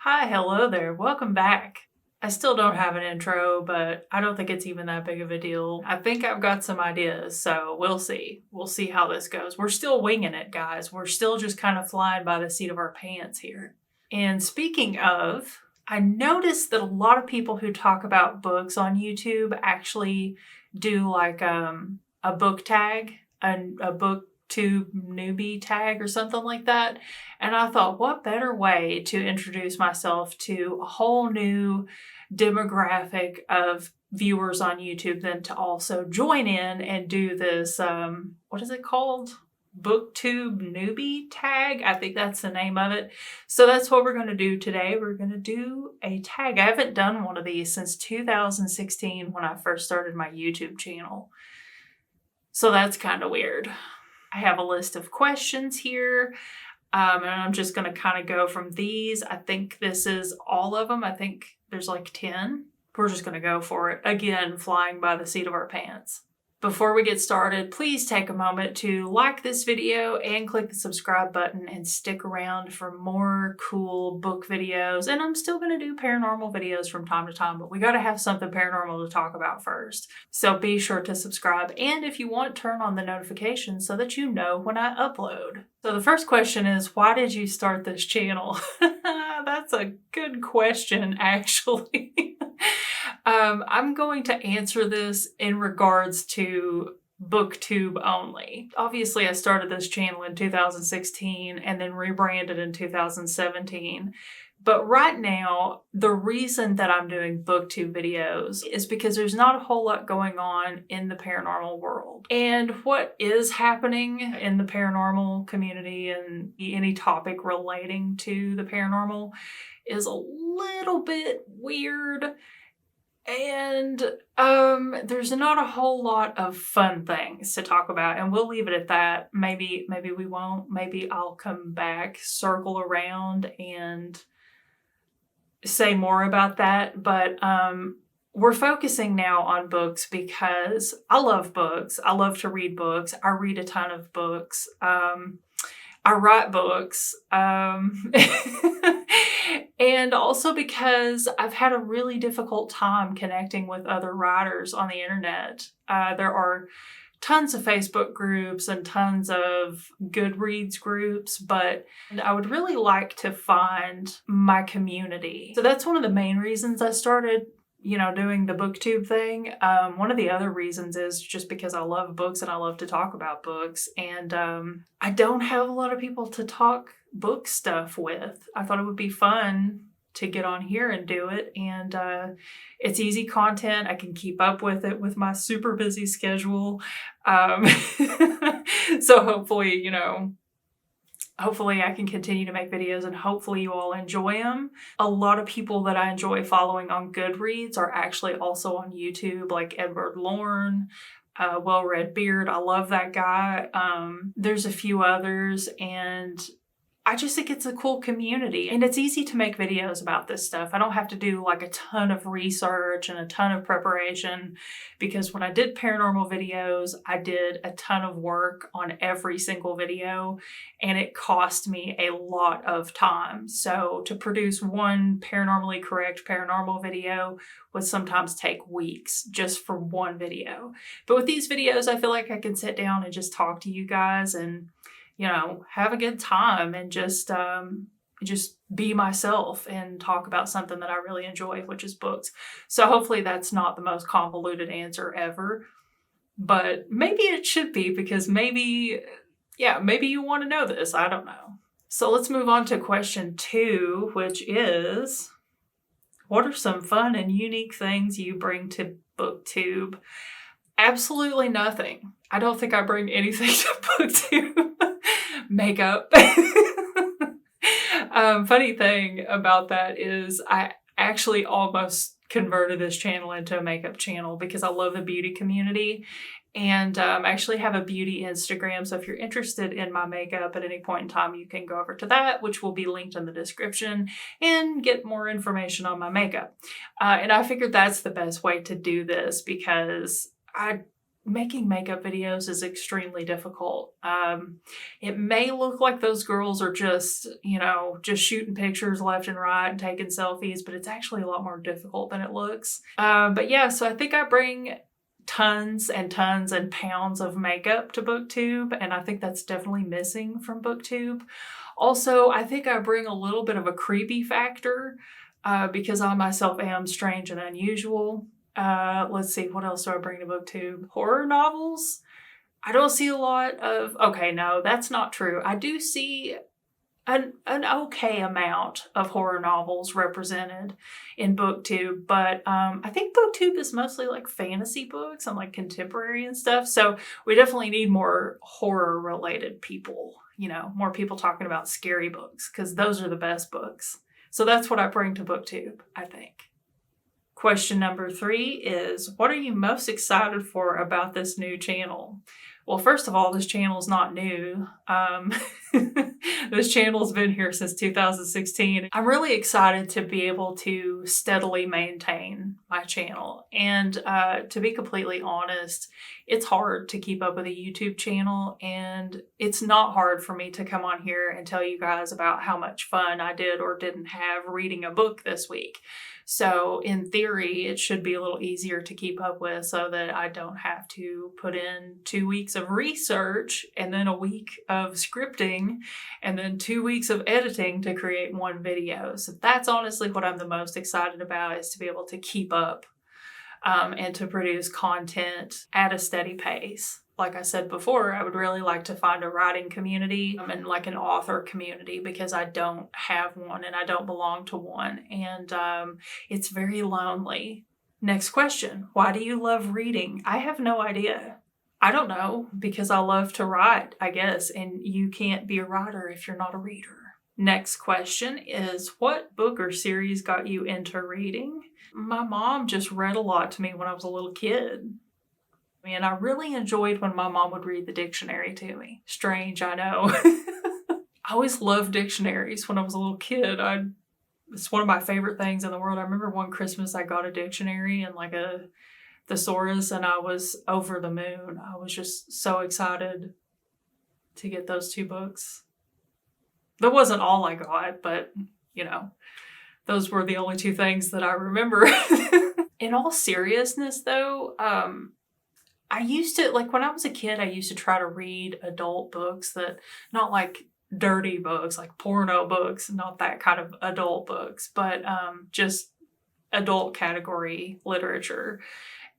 Hi, hello there. Welcome back. I still don't have an intro, but I don't think it's even that big of a deal. I think I've got some ideas, so we'll see. We'll see how this goes. We're still winging it, guys. We're still just kind of flying by the seat of our pants here. And speaking of, I noticed that a lot of people who talk about books on YouTube actually do like a book tag, a Booktube Newbie Tag or something like that. And I thought, what better way to introduce myself to a whole new demographic of viewers on YouTube than to also join in and do this, what is it called? Booktube Newbie Tag. I think that's the name of it. So that's what we're going to do today. We're going to do a tag. I haven't done one of these since 2016 when I first started my YouTube channel. So that's kind of weird. I have a list of questions here. And I'm just going to kind of go from these. I think this is all of them. I think there's like 10. We're just going to go for it. Again, flying by the seat of our pants. Before we get started, please take a moment to like this video and click the subscribe button and stick around for more cool book videos. And I'm still going to do paranormal videos from time to time, but we got to have something paranormal to talk about first. So be sure to subscribe. And if you want, turn on the notifications so that you know when I upload. So the first question is, why did you start this channel? That's a good question, actually. I'm going to answer this in regards to Booktube only. Obviously, I started this channel in 2016 and then rebranded in 2017. But right now, the reason that I'm doing Booktube videos is because there's not a whole lot going on in the paranormal world. And what is happening in the paranormal community and any topic relating to the paranormal is a little bit weird. And there's not a whole lot of fun things to talk about, and we'll leave it at that. Maybe we won't. Maybe I'll come back, circle around, and say more about that. But we're focusing now on books because I love books. I love to read books. I read a ton of books. I write books. And also because I've had a really difficult time connecting with other writers on the internet. There are tons of Facebook groups and tons of Goodreads groups, but I would really like to find my community. So that's one of the main reasons I started doing the Booktube thing. One of the other reasons is just because I love books and I love to talk about books. And I don't have a lot of people to talk book stuff with. I thought it would be fun to get on here and do it. And it's easy content. I can keep up with it with my super busy schedule. So hopefully, hopefully I can continue to make videos and hopefully you all enjoy them. A lot of people that I enjoy following on Goodreads are actually also on YouTube, like Edward Lorne, Well Read Beard. I love that guy. There's a few others, and I just think it's a cool community, and it's easy to make videos about this stuff. I don't have to do like a ton of research and a ton of preparation, because when I did paranormal videos, I did a ton of work on every single video, and it cost me a lot of time. So to produce one paranormally correct paranormal video would sometimes take weeks just for one video. But with these videos, I feel like I can sit down and just talk to you guys and have a good time and just be myself and talk about something that I really enjoy, which is books. So hopefully that's not the most convoluted answer ever, but maybe it should be, because maybe you want to know this. I don't know. So let's move on to question 2, which is, what are some fun and unique things you bring to Booktube? Absolutely nothing. I don't think I bring anything to Booktube. Makeup. Funny thing about that is I actually almost converted this channel into a makeup channel because I love the beauty community, and I actually have a beauty Instagram. So if you're interested in my makeup at any point in time, you can go over to that, which will be linked in the description, and get more information on my makeup. And I figured that's the best way to do this, because I making makeup videos is extremely difficult. It may look like those girls are just, just shooting pictures left and right and taking selfies, but it's actually a lot more difficult than it looks. But yeah, so I think I bring tons and tons and pounds of makeup to Booktube, and I think that's definitely missing from Booktube. Also, I think I bring a little bit of a creepy factor because I myself am strange and unusual. Let's see, what else do I bring to Booktube? Horror novels? I don't see a lot of, okay, no, that's not true. I do see an okay amount of horror novels represented in Booktube, but I think Booktube is mostly like fantasy books and like contemporary and stuff. So we definitely need more horror related people, more people talking about scary books, because those are the best books. So that's what I bring to Booktube, I think. Question number 3 is, what are you most excited for about this new channel? Well, first of all, this channel is not new. This channel's been here since 2016. I'm really excited to be able to steadily maintain my channel. And to be completely honest, it's hard to keep up with a YouTube channel, and it's not hard for me to come on here and tell you guys about how much fun I did or didn't have reading a book this week. So in theory, it should be a little easier to keep up with so that I don't have to put in 2 weeks of research and then a week of scripting and then 2 weeks of editing to create one video. So that's honestly what I'm the most excited about, is to be able to keep up and to produce content at a steady pace. Like I said before, I would really like to find a writing community and like an author community, because I don't have one and I don't belong to one. And it's very lonely. Next question. Why do you love reading? I have no idea. I don't know, because I love to write, I guess. And you can't be a writer if you're not a reader. Next question is, what book or series got you into reading? My mom just read a lot to me when I was a little kid. And I really enjoyed when my mom would read the dictionary to me. Strange, I know. I always loved dictionaries when I was a little kid. It's one of my favorite things in the world. I remember one Christmas I got a dictionary and like a thesaurus, and I was over the moon. I was just so excited to get those 2 books. That wasn't all I got, but those were the only 2 things that I remember. In all seriousness though, I used to, like when I was a kid, I used to try to read adult books that, not like dirty books, like porno books, not that kind of adult books, but just adult category literature.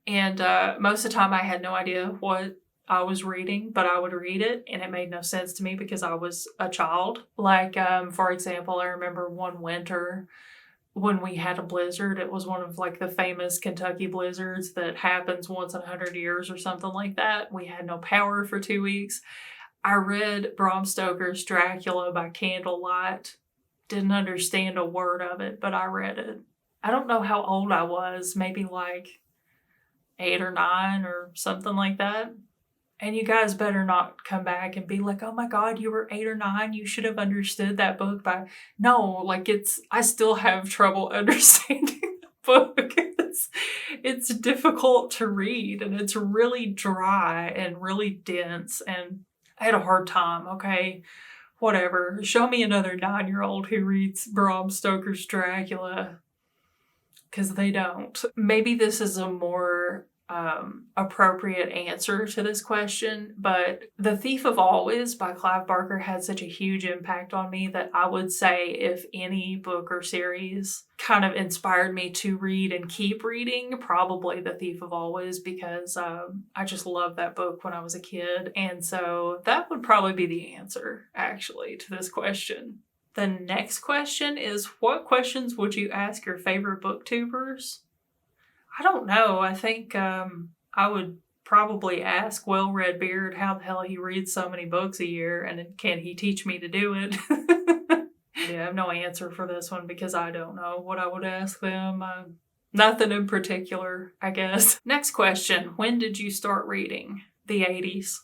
And most of the time I had no idea what I was reading, but I would read it and it made no sense to me because I was a child. Like, for example, I remember one winter when we had a blizzard. It was one of like the famous Kentucky blizzards that happens once in 100 years or something like that. We had no power for 2 weeks. I read Bram Stoker's Dracula by candlelight. Didn't understand a word of it, but I read it. I don't know how old I was, maybe like 8 or 9 or something like that. And you guys better not come back and be like, oh my God, you were 8 or 9. You should have understood that book by... No, like I still have trouble understanding the book. It's difficult to read and it's really dry and really dense. And I had a hard time, okay? Whatever. Show me another 9-year-old who reads Bram Stoker's Dracula, because they don't. Maybe this is a more appropriate answer to this question, but The Thief of Always by Clive Barker had such a huge impact on me that I would say if any book or series kind of inspired me to read and keep reading, probably The Thief of Always, because I just loved that book when I was a kid. And so that would probably be the answer, actually, to this question. The next question is, what questions would you ask your favorite booktubers? I don't know. I think I would probably ask Well Red Beard how the hell he reads so many books a year, and can he teach me to do it? Yeah, I have no answer for this one because I don't know what I would ask them. Nothing in particular, I guess. Next question. When did you start reading? The 80s.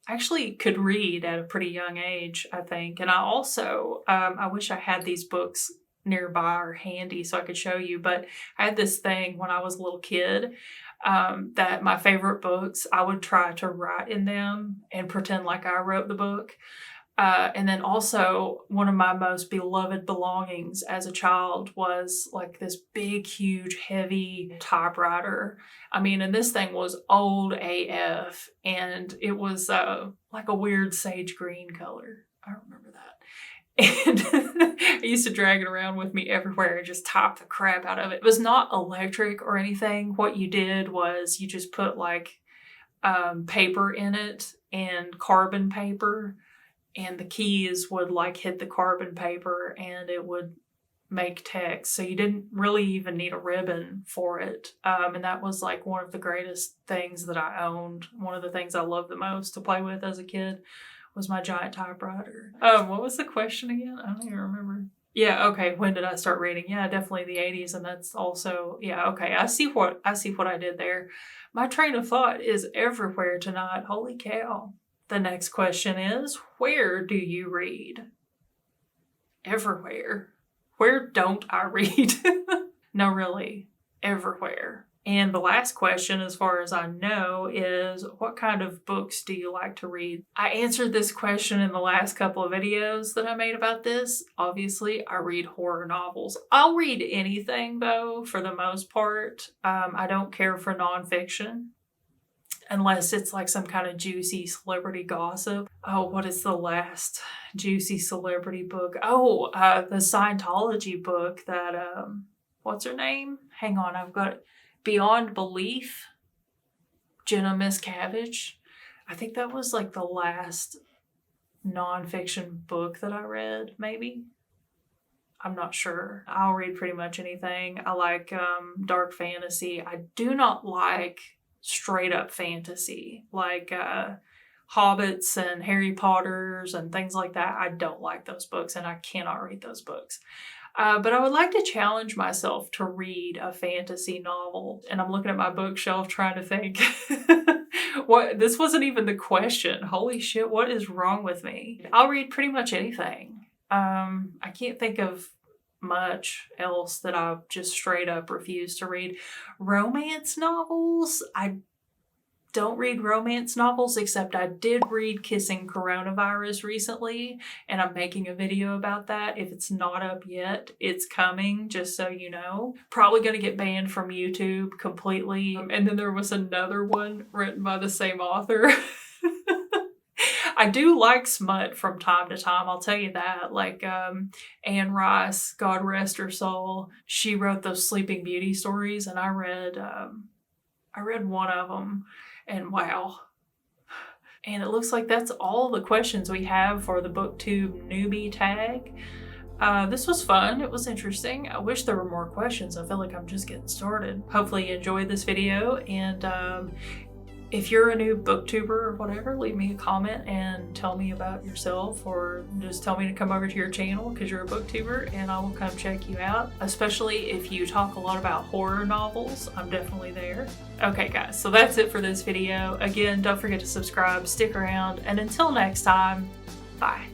I actually could read at a pretty young age, I think. And I also, I wish I had these books nearby or handy so I could show you, but I had this thing when I was a little kid that my favorite books, I would try to write in them and pretend like I wrote the book. And then also one of my most beloved belongings as a child was like this big, huge, heavy typewriter. I mean, and this thing was old AF, and it was like a weird sage green color. I remember that. And I used to drag it around with me everywhere and just type the crap out of it. It was not electric or anything. What you did was you just put like paper in it and carbon paper, and the keys would like hit the carbon paper and it would make text. So you didn't really even need a ribbon for it. And that was like one of the greatest things that I owned. One of the things I loved the most to play with as a kid was my giant typewriter. What was the question again? I don't even remember. Yeah, okay. When did I start reading? Yeah, definitely the 80s, and that's also, yeah, okay. I see what I did there. My train of thought is everywhere tonight. Holy cow. The next question is, where do you read? Everywhere. Where don't I read? No, really. Everywhere. And the last question, as far as I know, is what kind of books do you like to read? I answered this question in the last couple of videos that I made about this. Obviously, I read horror novels. I'll read anything, though, for the most part. I don't care for nonfiction, unless it's like some kind of juicy celebrity gossip. Oh, what is the last juicy celebrity book? Oh, the Scientology book that, what's her name? Hang on, I've got Beyond Belief, Jenna Miscavige. I think that was like the last nonfiction book that I read, maybe. I'm not sure. I'll read pretty much anything. I like dark fantasy. I do not like straight up fantasy, like Hobbits and Harry Potters and things like that. I don't like those books, and I cannot read those books. But I would like to challenge myself to read a fantasy novel. And I'm looking at my bookshelf trying to think. This wasn't even the question. Holy shit, what is wrong with me? I'll read pretty much anything. I can't think of much else that I just straight up refuse to read. Romance novels, I don't read romance novels, except I did read Kissing Coronavirus recently, and I'm making a video about that. If it's not up yet, it's coming, just so you know. Probably gonna get banned from YouTube completely. And then there was another one written by the same author. I do like smut from time to time, I'll tell you that. Like Anne Rice, God rest her soul, she wrote those Sleeping Beauty stories, and I read one of them, and wow. And it looks like that's all the questions we have for the Booktube Newbie Tag. This was fun. It was interesting. I wish there were more questions. I feel like I'm just getting started. Hopefully you enjoyed this video, and if you're a new booktuber or whatever, leave me a comment and tell me about yourself, or just tell me to come over to your channel because you're a booktuber, and I will come check you out. Especially if you talk a lot about horror novels, I'm definitely there. Okay guys, so that's it for this video. Again, don't forget to subscribe, stick around, and until next time, bye.